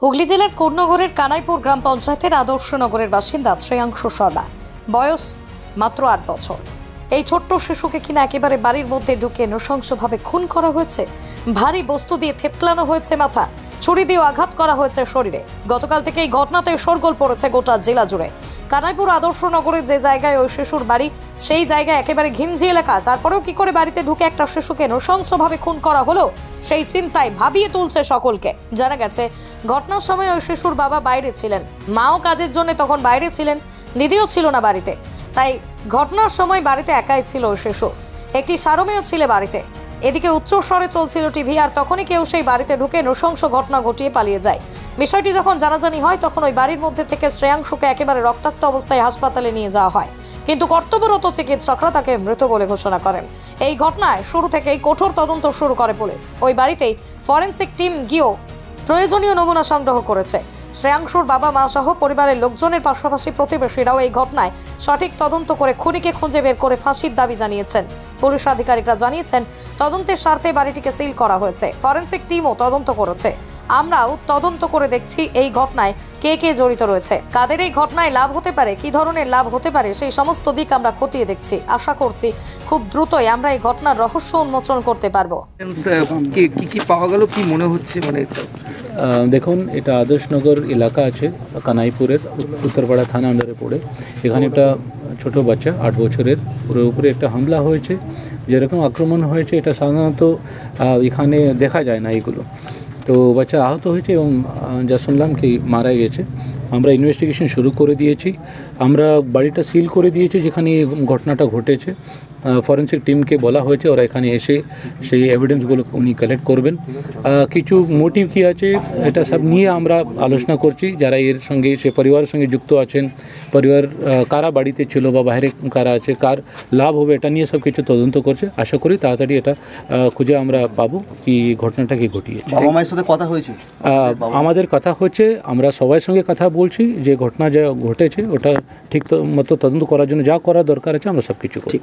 হুগলি জেলার কোন্নগরের কানাইপুর গ্রাম পঞ্চায়েতের আদর্শনগরের বাসিন্দা শ্রেয়াংশু শর্মা, বয়স মাত্র 8 বছর। এই ছোট্ট শিশুকে কিনা একেবারে বাড়ির মধ্যে ঢুকে নৃশংসভাবে খুন করা হয়েছে। ভারী বস্তু দিয়ে থেতলানো হয়েছে মাথা, ছুরি দিয়ে আঘাত করা হয়েছে শরীরে। গতকাল থেকে এই ঘটনাতে শোরগোল পড়েছে গোটা জেলা জুড়ে। কানাইপুর আদর্শনগরের যে জায়গায় ওই শিশুর বাড়ি, সেই জায়গায় একেবারে ঘিঞ্জি এলাকা। তারপরেও কি করে বাড়িতে ঢুকে একটা শিশুকে নৃশংসভাবে খুন করা হলো, সেই চিন্তায় ভাবিয়ে তুলছে সকলকে। জানা গেছে ঘটনার সময় ওই শিশুর বাবা বাইরে ছিলেন, মাও কাজের জন্য তখন বাইরে ছিলেন, দিদিও ছিল না বাড়িতে। তাই ঘটনার সময় বাড়িতে একাই ছিল ওই শিশু। একটি সারমেয় ছিল বাড়িতে। এদিকে উচ্চস্বরে চলছিল টিভি, আর তখনই কেউ সেই বাড়িতে ঢুকে নৃশংস ঘটনা ঘটিয়ে পালিয়ে যায়। বিষয়টি যখন জানাজানি হয়, তখন ওই বাড়ির মধ্যে থেকে শ্রেয়াংশুকে একেবারে রক্তাক্ত অবস্থায় হাসপাতালে নিয়ে যাওয়া হয়, কিন্তু কর্তব্যরত চিকিৎসকরা তাকে মৃত বলে ঘোষণা করেন। এই ঘটনায় শুরু থেকেই কঠোর তদন্ত শুরু করে পুলিশ। ওই বাড়িতেই ফরেনসিক টিম গিয়েও প্রয়োজনীয় নমুনা সংগ্রহ করেছে। শ্রেয়াংশুর বাবা মা সহ পরিবারের লোকজনের পাশাপাশি প্রতিবেশীরাও এই ঘটনায় সঠিক তদন্ত করে খুনিকে খুঁজে বের করে ফাঁসির দাবি জানিয়েছেন। পুলিশ আধিকারিকরা জানিয়েছেন, তদন্তের স্বার্থে বাড়িটিকে সিল করা হয়েছে। ফরেনসিক টিমও তদন্ত করেছে। আমরাও তদন্ত করে দেখছি এই ঘটনায় কে কে জড়িত রয়েছে, কাদের এই ঘটনায় লাভ হতে পারে, কি ধরনের লাভ হতে পারে, সেই সমস্ত দিক আমরা খতিয়ে দেখছি। আশা করছি খুব দ্রুতই আমরা এই ঘটনার রহস্য উন্মোচন করতে পারবো। কি পাওয়া গেল, কি মনে হচ্ছে? মানে দেখুন, এটা আদর্শনগর এলাকা আছে, কানাইপুরের উত্তরপাড়া থানা আন্ডারে পড়ে। এখানে একটা ছোট বাচ্চা 8 বছরের, ওর উপরে একটা হামলা হয়েছে। যেরকম আক্রমণ হয়েছে, এটা সাধারণত এখানে দেখা যায় না এগুলো। তো বাচ্চা আহত হয়েছে এবং যা শুনলাম কি মারা গেছে। আমরা ইনভেস্টিগেশন শুরু করে দিয়েছি। আমরা বাড়িটা সিল করে দিয়েছি যেখানে এই ঘটনাটা ঘটেছে। ফরেনসিক টিমকে বলা হয়েছে, ওরা এখানে এসে সেই এভিডেন্সগুলো উনি কালেক্ট করবেন। কিছু মোটিভ কী আছে এটা সব নিয়ে আমরা আলোচনা করছি। যারা এর সঙ্গে, সে পরিবারের সঙ্গে যুক্ত আছেন, পরিবার কারা বাড়িতে ছিল বা বাইরে কারা আছে, কার লাভ হবে, এটা নিয়ে সব কিছু তদন্ত করছে। আশা করি তাড়াতাড়ি এটা খুঁজে আমরা পাবো কি ঘটনাটা কি ঘটিয়েছে। বাবা মায়ের সাথে কথা হয়েছে? আমাদের কথা হচ্ছে, আমরা সবার সঙ্গে কথা বলছি। যে ঘটনা যা ঘটেছে ওটা ঠিক মতো তদন্ত করার জন্য যা করা দরকার আছে আমরা সব কিছু করছি।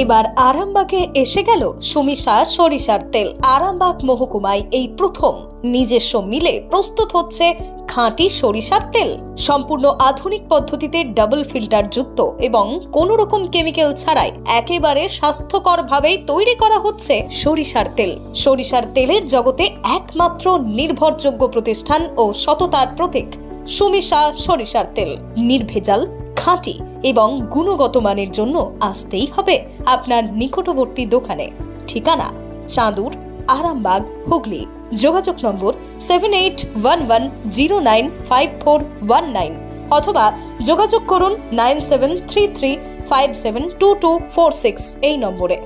এবার আরামবাগে এসে গেল সুমিশা সরিষার তেল। আরামবাগ মহকুমায় এই প্রথম নিজস্ব মিলে প্রস্তুত হচ্ছে খাঁটি সরিষার তেল। সম্পূর্ণ আধুনিক পদ্ধতিতে ডাবল ফিল্টার যুক্ত এবং কোনো রকম কেমিক্যাল ছাড়াই একেবারে স্বাস্থ্যকর ভাবেই তৈরি করা হচ্ছে সরিষার তেল। সরিষার তেলের জগতে একমাত্র নির্ভরযোগ্য প্রতিষ্ঠান ও সততার প্রতীক সুমিশা সরিষার তেল। নির্ভেজাল, খাঁটি এবং গুণগত মানের জন্য আসতেই হবে আপনার নিকটবর্তী দোকানে। ঠিকানা চাঁদুর, আরামবাগ, হুগলি। যোগাযোগ নম্বর 7811095419 অথবা যোগাযোগ করুন 9733572246 এই নম্বরে।